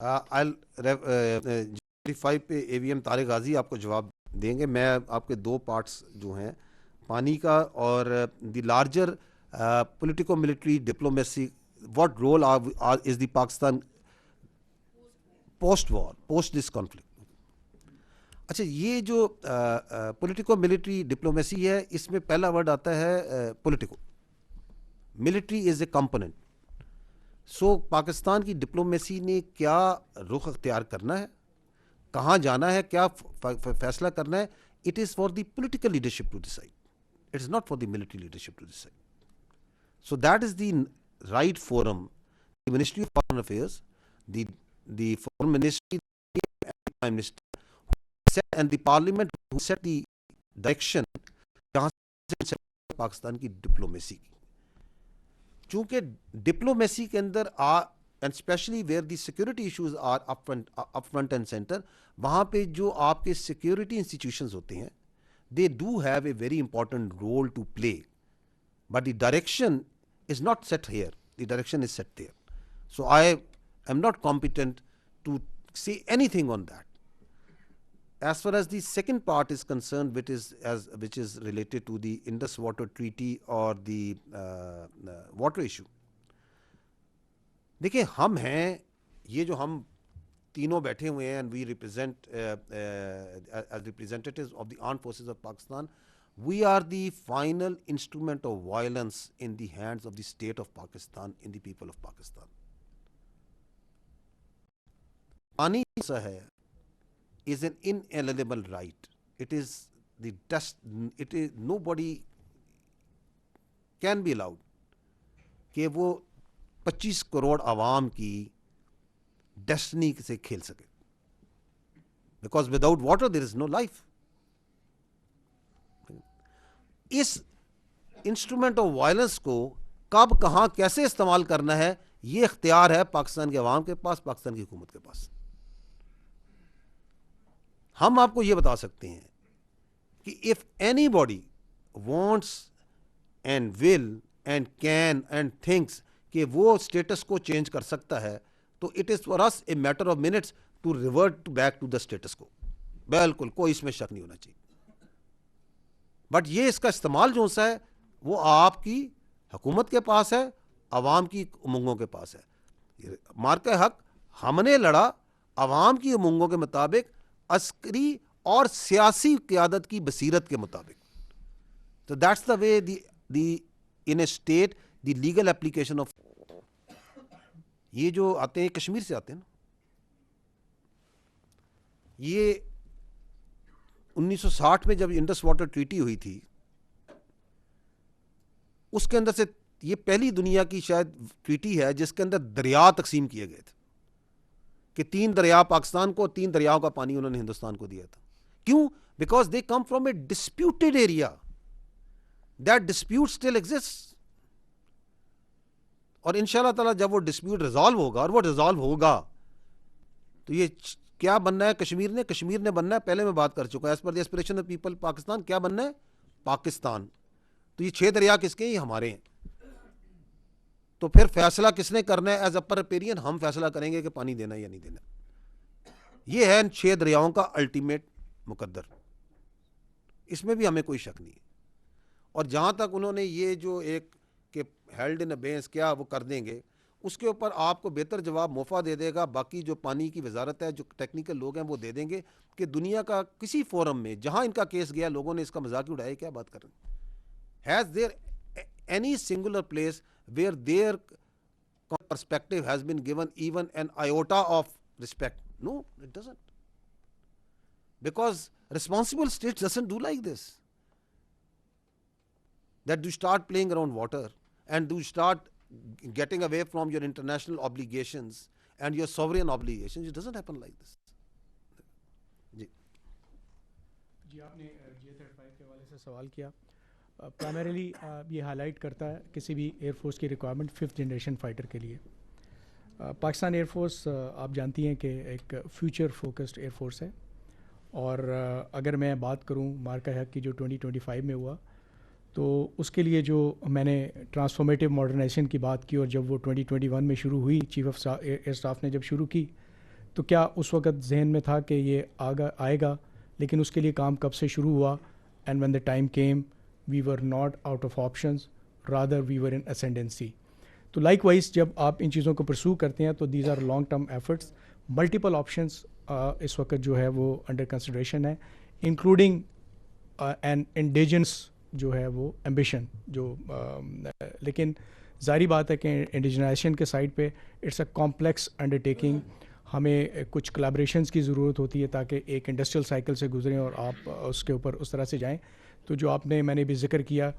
आई 5 पे एवीएम तारिक गाजी आपको जवाब देंगे। मैं आपके दो पार्ट्स जो हैं पानी का और the larger politico military diplomacy, what role is the Pakistan post war, post this conflict. अच्छा, ये जो पॉलिटिको मिलिट्री डिप्लोमेसी है, इसमें पहला वर्ड आता है politico, military is a component. So Pakistan की डिप्लोमेसी ने क्या रुख अख्तियार करना है, कहाँ जाना है, क्या फैसला करना है, it is for the political leadership to decide, it is not for the military leadership to decide. So that is the right forum. The Ministry of Foreign Affairs, the Foreign Ministry, and the Prime Minister set, and the Parliament who set the direction जहाँ से पाकिस्तान की diplomacy की. चूंकि diplomacy के अंदर and specially where the security issues are up front and centre, वहाँ पे जो आपके सिक्योरिटी इंस्टीट्यूशंस होते हैं, they do have a very important role to play, but the direction is not set here, the direction is set there. So I am not competent to say anything on that. As far as the second part is concerned, which is related to the Indus Water Treaty or the water issue, देखिए हम हैं, ये जो हम तीनों बैठे हुए हैं, and we represent as representatives of the armed forces of Pakistan, we are the final instrument of violence in the hands of the state of Pakistan, in the people of Pakistan. पानी ऐसा है, is an inalienable right. It is the it is, nobody can be allowed कि वो 25 करोड़ आवाम की destiny से खेल सके, because without water there is no life. इस इंस्ट्रूमेंट ऑफ वायलेंस को कब, कहां, कैसे इस्तेमाल करना है, यह इख्तियार है पाकिस्तान के अवाम के पास, पाकिस्तान की हुकूमत के पास. हम आपको यह बता सकते हैं कि if anybody wants and will and can and thinks कि वो स्टेटस को चेंज कर सकता है, तो it is for us a matter of minutes to revert back to the status quo. बिल्कुल कोई इसमें शक नहीं होना चाहिए. बट ये इसका इस्तेमाल जो सा है वो आपकी हुकूमत के पास है, अवाम की उमंगों के पास है. मार्का हक हमने लड़ा अवाम की उमंगों के मुताबिक, अस्करी और सियासी क़यादत की बसीरत के मुताबिक. तो that's the way the in A state the legal application of. ये जो आते हैं कश्मीर से आते हैं ना, ये 1960 में जब इंडस वाटर ट्रीटी हुई थी, उसके अंदर से ये पहली दुनिया की शायद ट्रीटी है जिसके अंदर दरिया तकसीम किए गए थे कि 3 दरिया पाकिस्तान को, 3 दरियाओं का पानी उन्होंने हिंदुस्तान को दिया था. क्यों? Because they come from A disputed area. That dispute still exist. और इंशाल्लाह ताला जब वो डिस्प्यूट रिजॉल्व होगा, और वो रिजॉल्व होगा, तो ये क्या बनना है कश्मीर ने? कश्मीर ने बनना है, पहले मैं बात कर चुका, as per the aspiration of people Pakistan. क्या बनना है? पाकिस्तान. तो ये 6 दरिया किसके हैं? ये हमारे हैं. तो फिर फैसला किसने करना है? एज अपर रिपेरियन हम फैसला करेंगे कि पानी देना या नहीं देना. ये है इन 6 दरियाओं का अल्टीमेट मुकद्दर. इसमें भी हमें कोई शक नहीं है. और जहां तक उन्होंने ये जो एक कि हेल्ड इन अबेंस क्या वो कर देंगे, उसके ऊपर आपको बेहतर जवाब मोफा दे देगा बाकी जो पानी की वजारत है, जो टेक्निकल लोग हैं वो दे देंगे कि दुनिया का किसी फोरम में जहां इनका केस गया लोगों ने इसका मजाक उड़ाया. क्या बात कर रहे हैं? Has there any singular place where their perspective has been given even an iota of respect? No, it doesn't. Because responsible states doesn't do like this, that you start playing around water and you start getting away from your international obligations and your sovereign obligations. It doesn't happen like this. जी, आपने J-35 के हवाले से सवाल किया. Primarily ये highlight करता है किसी भी एयरफोर्स की रिक्वायरमेंट 5th जनरेशन फाइटर के लिए. पाकिस्तान एयरफोर्स आप जानती हैं कि एक फ्यूचर फोकस्ड एयरफोर्स है. और अगर मैं बात करूं मार्का हक की जो 2025 में हुआ, तो उसके लिए जो मैंने ट्रांसफॉर्मेटिव मॉडर्नाइजेशन की बात की, और जब वो 2021 में शुरू हुई, चीफ ऑफ एयर स्टाफ ने जब शुरू की, तो क्या उस वक्त जहन में था कि ये आएगा, लेकिन उसके लिए काम कब से शुरू हुआ? And when the time came we were not out of options, rather we were in ascendancy. तो लाइकवाइज जब आप इन चीज़ों को परसू करते हैं तो these are long term efforts. Multiple options इस वक्त जो है वो अंडर कंसिडरेशन है, इंक्लूडिंग एन इंडिजिनस जो है वो एम्बिशन जो लेकिन जारी बात है कि इंडिजनाइजेशन के साइड पे इट्स अ कॉम्प्लेक्स अंडरटेकिंग। हमें कुछ कोलैबोरेशंस की ज़रूरत होती है ताकि एक इंडस्ट्रियल साइकिल से गुजरें और आप उसके ऊपर उस तरह से जाएं। तो जो मैंने भी जिक्र किया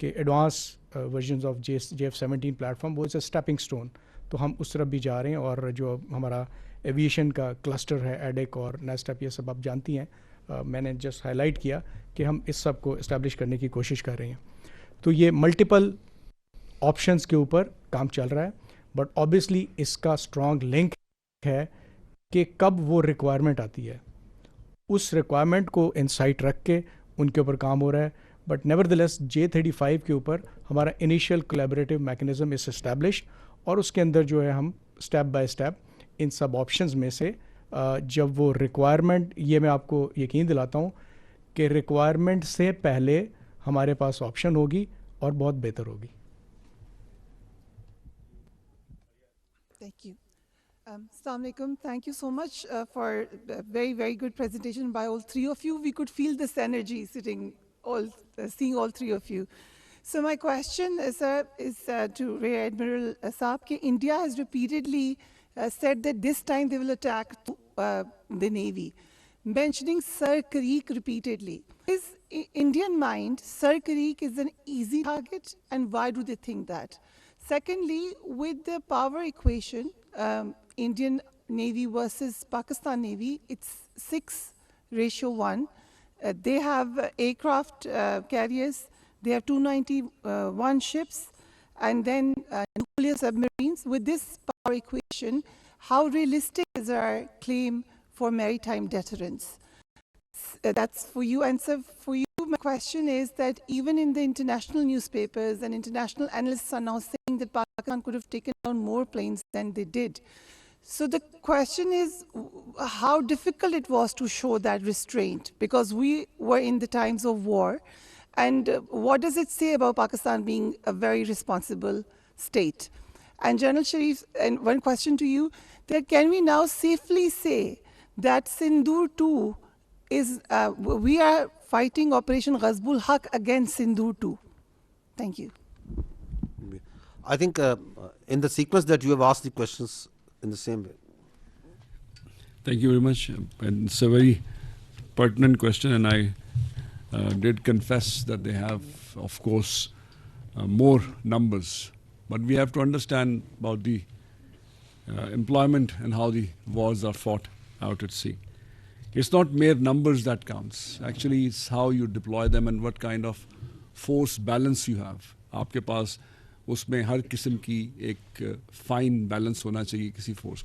कि advance versions of JF17 platform वो इज़ अ स्टेपिंग स्टोन, तो हम उस तरफ भी जा रहे हैं। और जो हमारा एविएशन का क्लस्टर है एडेक और नेस्टअप, ये सब आप जानती हैं, मैंने जस्ट हाईलाइट किया कि हम इस सब को इस्टेब्लिश करने की कोशिश कर रहे हैं। तो ये मल्टीपल ऑप्शंस के ऊपर काम चल रहा है, बट ऑब्वियसली इसका स्ट्रॉन्ग लिंक है कि कब वो रिक्वायरमेंट आती है, उस रिक्वायरमेंट को इनसाइट रख के उनके ऊपर काम हो रहा है। बट नेवरदलेस J35 के ऊपर हमारा इनिशियल कोलैबोरेटिव मैकेनिज्म इस एस्टैब्लिश, और उसके अंदर जो है हम स्टेप बाय स्टेप इन सब ऑप्शंस में से जब वो रिक्वायरमेंट, ये मैं आपको यकीन दिलाता हूँ कि रिक्वायरमेंट से पहले हमारे पास ऑप्शन होगी और बहुत बेहतर होगी। Thank you. Assalamu alaikum. Thank you so much for a very, very good presentation by all three of you. We could feel this energy seeing all three of you. So my question is to Rear Admiral Saab, कि India has repeatedly said that this time they will attack the Navy, mentioning Sir Creek repeatedly. Is Indian mind Sir Creek is an easy target, and why do they think that? Secondly, with the power equation, Indian Navy versus Pakistan Navy, it's 6:1. They have aircraft carriers, they have 291 ships, and then nuclear submarines. With this power equation, how realistic is our claim for maritime deterrence? That's for you. And so for you, my question is that even in the international newspapers and international analysts are now saying that Pakistan could have taken down more planes than they did. So the question is how difficult it was to show that restraint, because we were in the times of war. And what does it say about Pakistan being a very responsible state? And General Sharif, and one question to you, that can we now safely say that Sindoor 2 is, we are fighting Operation Ghazbul Haq against Sindoor 2? Thank you. I think in the sequence that you have asked the questions in the same way. Thank you very much. And it's a very pertinent question, and I did confess that they have, of course, more numbers. But we have to understand about the employment and how the wars are fought out at sea. It's not mere numbers that counts. Actually, it's how you deploy them and what kind of force balance you have. आपके पास उसमें हर किस्म की एक fine balance होना चाहिए किसी force के लिए।